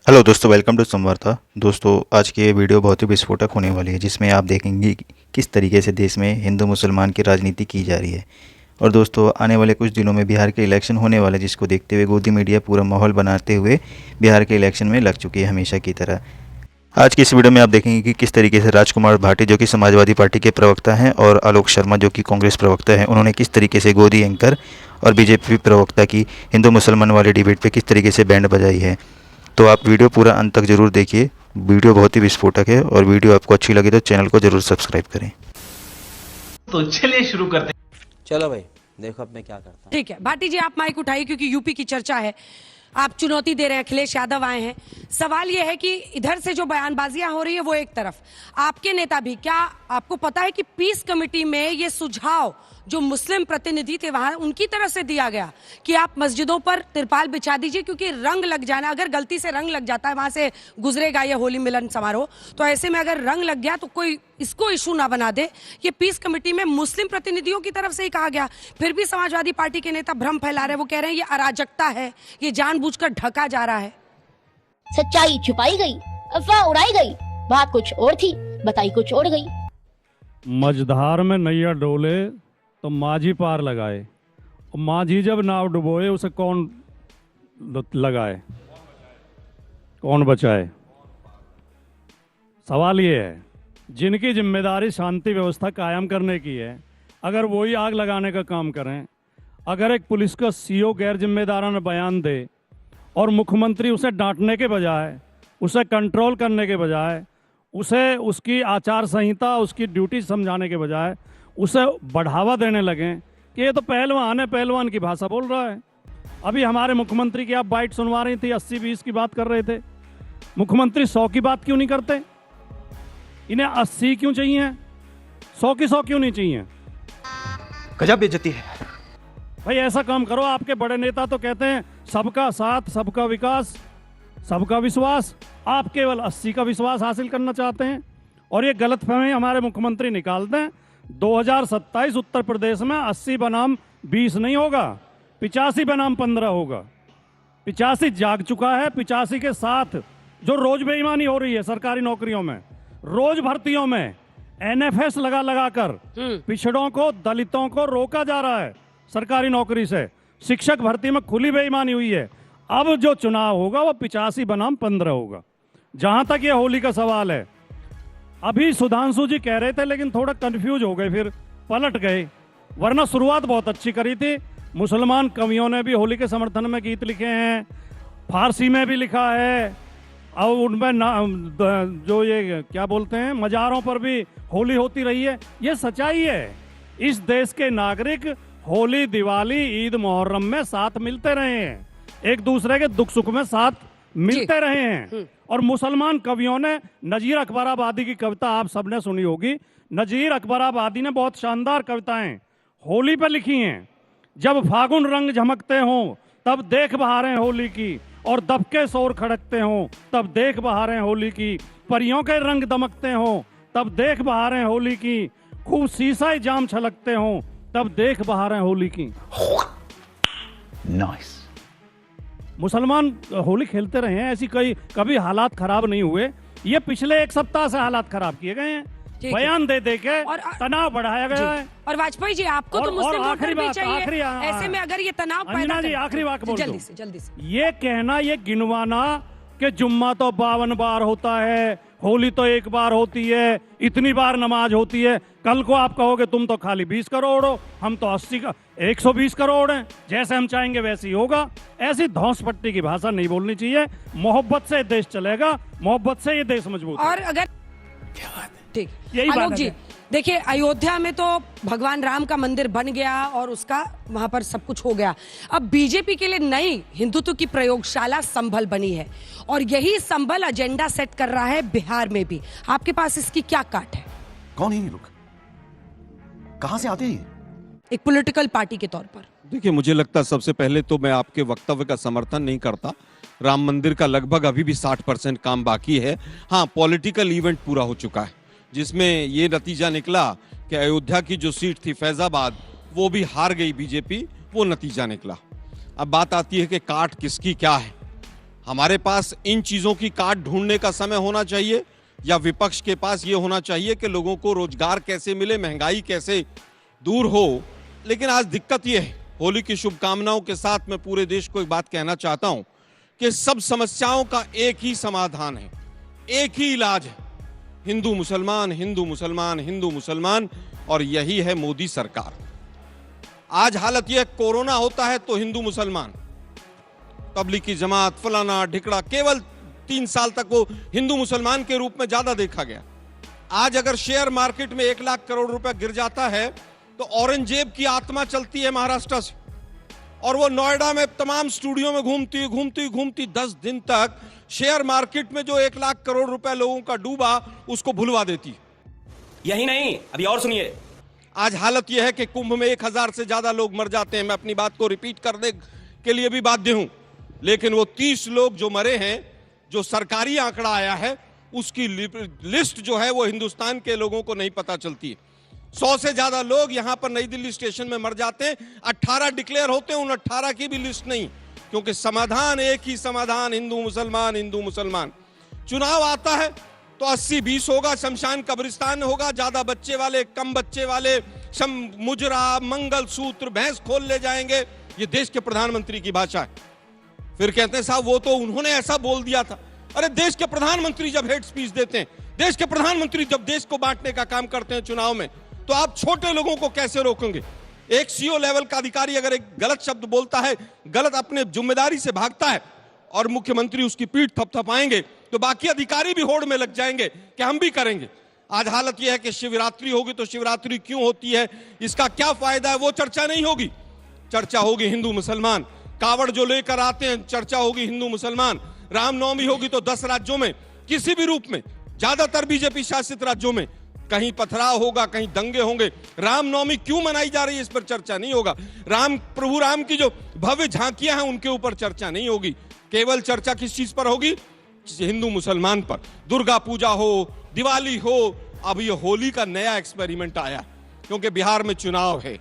Hello दोस्तों, welcome to संवार्ता। दोस्तों, आज की ये वीडियो बहुत ही विस्फोटक होने वाली है, जिसमें आप देखेंगे कि किस तरीके से देश में हिंदू मुसलमान की राजनीति की जा रही है। और दोस्तों, आने वाले कुछ दिनों में बिहार के इलेक्शन होने वाले, जिसको देखते हुए गोदी मीडिया पूरा माहौल बनाते हुए बिहार के इलेक्शन में लग चुकी है हमेशा की तरह। आज की इस वीडियो में आप देखेंगे कि किस तरीके से राजकुमार भाटी, जो कि समाजवादी पार्टी के प्रवक्ता हैं, और आलोक शर्मा, जो कि कांग्रेस प्रवक्ता हैं, उन्होंने किस तरीके से गोदी एंकर और बीजेपी प्रवक्ता की हिंदू मुसलमान वाले डिबेट पे किस तरीके से बैंड बजाई है। तो आप वीडियो पूरा अंत तक जरूर देखिए। वीडियो बहुत ही विस्फोटक है, और वीडियो आपको अच्छी लगी तो चैनल को जरूर सब्सक्राइब करें। तो चलिए शुरू करते हैं। चलो भाई, देखो अब मैं क्या करता हूँ। ठीक है भाटी जी, आप माइक उठाइए क्योंकि यूपी की चर्चा है। आप चुनौती दे रहे हैं, अखिलेश यादव आए हैं। सवाल यह है कि इधर से जो बयानबाजियां हो रही है वो एक तरफ, आपके नेता भी, क्या आपको पता है कि पीस कमेटी में ये सुझाव जो मुस्लिम प्रतिनिधि थे वहां उनकी तरफ से दिया गया कि आप मस्जिदों पर तिरपाल बिछा दीजिए, क्योंकि रंग लग जाना, अगर गलती से रंग लग जाता है, वहां से गुजरेगा ये होली मिलन समारोह, तो ऐसे में अगर रंग लग गया तो कोई इसको इशू ना बना दे। ये पीस कमेटी में मुस्लिम प्रतिनिधियों की तरफ से ही कहा गया। फिर भी समाजवादी पार्टी के नेता भ्रम फैला रहे हैं। वो कह रहे हैं ये अराजकता है, ये जानबूझकर ढका जा रहा है। सच्चाई छुपाई गई, अफवाह उड़ाई गई, बात कुछ और थी, बताई कुछ और गई। मझधार में नैया डोले तो माझी पार लगाए, और माझी जब नाव डुबोए उसे कौन लगाए, कौन बचाए। सवाल ये है, जिनकी जिम्मेदारी शांति व्यवस्था कायम करने की है, अगर वही आग लगाने का काम करें, अगर एक पुलिस का सीओ गैर जिम्मेदाराना बयान दे और मुख्यमंत्री उसे डांटने के बजाय, उसे कंट्रोल करने के बजाय, उसे उसकी आचार संहिता, उसकी ड्यूटी समझाने के बजाय उसे बढ़ावा देने लगें कि ये तो पहलवान है, पहलवान की भाषा बोल रहा है। अभी हमारे मुख्यमंत्री की आप बाइट सुनवा रही थी, 80-20 की बात कर रहे थे। मुख्यमंत्री 100 की बात क्यों नहीं करते? इन्हें 80 क्यों चाहिए? 100 की 100 क्यों नहीं चाहिए? गजब बेइज्जती है भाई, ऐसा काम करो। आपके बड़े नेता तो कहते हैं सबका साथ, सबका विकास, सबका विश्वास। आप केवल 80 का विश्वास हासिल करना चाहते हैं, और ये गलतफहमी हमारे मुख्यमंत्री निकाल दें। 2027 उत्तर प्रदेश में 80 बनाम 20 नहीं होगा, 85 बनाम 15 होगा। 85 जाग चुका है। 85 के साथ जो रोज बेईमानी हो रही है सरकारी नौकरियों में, रोज भर्तियों में एनएफएस लगा लगा कर पिछड़ों को, दलितों को रोका जा रहा है सरकारी नौकरी से। शिक्षक भर्ती में खुली बेईमानी हुई है। अब जो चुनाव होगा वो 85 बनाम 15 होगा। जहां तक ये होली का सवाल है, अभी सुधांशु जी कह रहे थे, लेकिन थोड़ा कंफ्यूज हो गए, फिर पलट गए, वरना शुरुआत बहुत अच्छी करी थी। मुसलमान कवियों ने भी होली के समर्थन में गीत लिखे हैं, फारसी में भी लिखा है, और उनमें जो ये क्या बोलते हैं, मज़ारों पर भी होली होती रही है। ये सच्चाई है। इस देश के नागरिक होली, दिवाली, ईद, मुहर्रम में साथ मिलते रहे हैं, एक दूसरे के दुख सुख में साथ मिलते रहे हैं। और मुसलमान कवियों ने, नजीर अकबराबादी की कविता आप सबने सुनी होगी। नजीर अकबराबादी ने बहुत शानदार कविताएं होली पर लिखी हैं। जब फागुन रंग झमकते हों तब देख बहारें होली की, और दबके शोर खड़कते हों तब देख बहारें होली की। परियों के रंग दमकते हों तब देख बहारें होली की, खूब शीशा जाम छलकते हों तब देख बहारें होली की। नाइस। मुसलमान होली खेलते रहे हैं, ऐसी कभी हालात खराब नहीं हुए। ये पिछले एक सप्ताह से हालात खराब किए गए हैं, बयान दे दे के तनाव बढ़ाया गया है। और वाजपेयी जी, आपको तो मुस्लिम वोटर भी चाहिए। ऐसे में अगर ये तनाव पैदा जी, आखिरी बात बोल जल्दी से ये कहना, ये गिनवाना कि जुम्मा तो 52 बार होता है, होली तो एक बार होती है, इतनी बार नमाज होती है। कल को आप कहोगे तुम तो खाली 20 करोड़ हो, हम तो 120 करोड़ हैं, जैसे हम चाहेंगे वैसे ही होगा। ऐसी धौंस पट्टी की भाषा नहीं बोलनी चाहिए। मोहब्बत से देश चलेगा, मोहब्बत से ये देश मजबूत है। और अगर ठीक, यही आलोक बात जी, है। देखिए, अयोध्या में तो भगवान राम का मंदिर बन गया और उसका वहां पर सब कुछ हो गया। अब बीजेपी के लिए नई हिंदुत्व की प्रयोगशाला संभल बनी है, और यही संभल एजेंडा सेट कर रहा है बिहार में भी। आपके पास इसकी क्या काट है? कौन है ये लोग? कहां से आते हैं? एक पॉलिटिकल पार्टी के तौर पर देखिए, मुझे लगता है सबसे पहले तो मैं आपके वक्तव्य का समर्थन नहीं करता। राम मंदिर का लगभग अभी भी 60% काम बाकी है। हाँ, पॉलिटिकल इवेंट पूरा हो चुका है, जिसमें ये नतीजा निकला कि अयोध्या की जो सीट थी फैजाबाद, वो भी हार गई बीजेपी, वो नतीजा निकला। अब बात आती है कि काट किसकी क्या है। हमारे पास इन चीजों की काट ढूंढने का समय होना चाहिए, या विपक्ष के पास यह होना चाहिए कि लोगों को रोजगार कैसे मिले, महंगाई कैसे दूर हो। लेकिन आज दिक्कत यह है, होली की शुभकामनाओं के साथ मैं पूरे देश को एक बात कहना चाहता हूं कि सब समस्याओं का एक ही समाधान है, एक ही इलाज है, हिंदू मुसलमान, हिंदू मुसलमान, हिंदू मुसलमान, और यही है मोदी सरकार। आज हालत यह, कोरोना होता है तो हिंदू मुसलमान, तबलीगी जमात, फलाना ढिकड़ा, केवल 3 साल तक वो हिंदू मुसलमान के रूप में ज्यादा देखा गया। आज अगर शेयर मार्केट में 1 लाख करोड़ रुपए गिर जाता है तो औरंगजेब की आत्मा चलती है महाराष्ट्र से, और वो नोएडा में तमाम स्टूडियो में घूमती 10 दिन तक शेयर मार्केट में जो 1 लाख करोड़ रुपए लोगों का डूबा उसको भुलवा देती। यही नहीं, अभी और सुनिए। आज हालत यह है कि कुंभ में 1000 से ज्यादा लोग मर जाते हैं। मैं अपनी बात को रिपीट करने के लिए भी बाध्य हूं, लेकिन वो 30 लोग जो मरे हैं, जो सरकारी आंकड़ा आया है, उसकी लिस्ट जो है वो हिंदुस्तान के लोगों को नहीं पता चलती है। 100 से ज्यादा लोग यहां पर नई दिल्ली स्टेशन में मर जाते हैं, 18 डिक्लेयर होते हैं, उन 18 की भी लिस्ट नहीं, क्योंकि समाधान एक ही समाधान, हिंदू मुसलमान, हिंदू मुसलमान। चुनाव आता है तो 80-20 होगा, शमशान कब्रिस्तान होगा, ज्यादा बच्चे वाले, कम बच्चे वाले, मुजरा, मंगलसूत्र, भैंस खोल ले जाएंगे। ये देश के प्रधानमंत्री की भाषा है। फिर कहते हैं साहब वो तो उन्होंने ऐसा बोल दिया था। अरे देश के प्रधानमंत्री जब हेड स्पीच देते हैं, देश के प्रधानमंत्री जब देश को बांटने का काम करते हैं चुनाव में, तो आप छोटे लोगों को कैसे रोकेंगे? एक सीओ लेवल का अधिकारी अगर एक गलत शब्द बोलता है, गलत अपने जिम्मेदारी से भागता है, और मुख्यमंत्री उसकी पीठ थपथपाएंगे, तो बाकी अधिकारी भी होड़ में लग जाएंगे कि हम भी करेंगे। आज हालत यह है कि शिवरात्रि होगी तो शिवरात्रि क्यों होती है, इसका क्या फायदा है, वो चर्चा नहीं होगी। चर्चा होगी हिंदू मुसलमान। कावड़ जो लेकर आते हैं, चर्चा होगी हिंदू मुसलमान। रामनवमी होगी तो 10 राज्यों में किसी भी रूप में, ज्यादातर बीजेपी शासित राज्यों में कहीं पथराव होगा, कहीं दंगे होंगे। रामनवमी क्यों मनाई जा रही है, इस पर चर्चा नहीं होगा। प्रभु राम की जो भव्य झांकियां हैं उनके ऊपर चर्चा नहीं होगी। केवल चर्चा किस चीज पर होगी? हिंदू मुसलमान पर। दुर्गा पूजा हो, दिवाली हो, अब ये होली का नया एक्सपेरिमेंट आया क्योंकि बिहार में चुनाव है।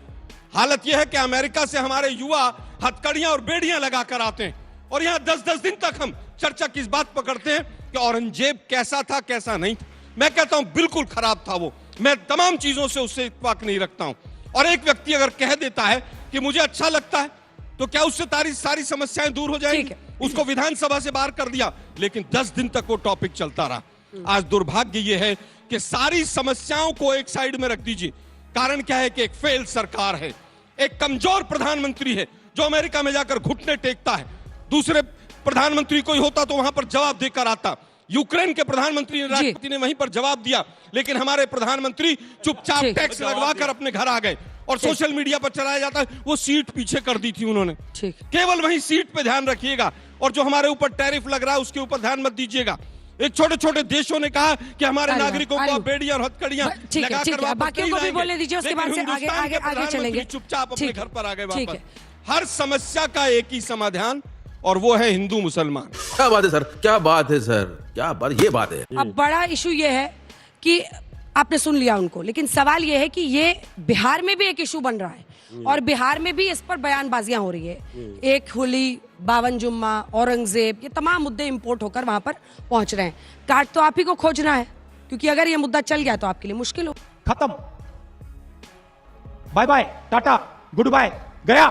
हालत यह है कि अमेरिका से हमारे युवा हथकड़ियां और बेड़ियां लगाकर आते हैं, और यहां 10-10 दिन तक हम चर्चा किस बात पर करते हैं कि औरंगजेब कैसा था, कैसा नहीं था। मैं कहता हूं बिल्कुल खराब था वो। मैं तमाम चीजों से उससे इत्तेफाक नहीं रखता हूं। और एक व्यक्ति अगर कह देता है कि मुझे अच्छा लगता है, तो क्या उससे सारी समस्याएं दूर हो जाएंगी? उसको विधानसभा से बाहर कर दिया, लेकिन 10 दिन तक वो टॉपिक चलता रहा। आज दुर्भाग्य ये है कि सारी समस्याओं को एक साइड में रख दीजिए। कारण क्या है कि एक फेल सरकार है, एक कमजोर प्रधानमंत्री है जो अमेरिका में जाकर घुटने टेकता है। दूसरे प्रधानमंत्री कोई होता तो वहां पर जवाब देकर आता। यूक्रेन के प्रधानमंत्री राष्ट्रपति ने वहीं पर जवाब दिया, लेकिन हमारे प्रधानमंत्री चुपचाप टैक्स लगवाकर अपने घर आ गए। और सोशल मीडिया पर चलाया जाता है वो सीट पीछे कर दी थी उन्होंने। केवल वहीं सीट पे ध्यान रखिएगा, और जो हमारे ऊपर टैरिफ लग रहा है उसके ऊपर ध्यान मत दीजिएगा। एक छोटे छोटे देशों ने कहा कि हमारे नागरिकों को बेड़ियां और हथकड़ियां लगाकर बाकियों को भी बोलने दीजिए, उसके बाद से आगे चलेंगे। चुपचाप अपने घर पर आ गए वापस। हर समस्या का एक ही समाधान, और वो है हिंदू मुसलमान। क्या बात है सर, क्या बात है सर, क्या बात, ये बात है। अब बड़ा इशू ये है कि आपने सुन लिया उनको, लेकिन सवाल ये है कि ये बिहार में भी एक इशू बन रहा है, और बिहार में भी इस पर बयानबाजियां हो रही है। एक होली, 52 जुम्मा, औरंगजेब, ये तमाम मुद्दे इंपोर्ट होकर वहां पर पहुंच रहे हैं। काट तो आप ही को खोजना है, क्योंकि अगर ये मुद्दा चल गया तो आपके लिए मुश्किल हो। खत्म, bye bye, tata, goodbye, गया।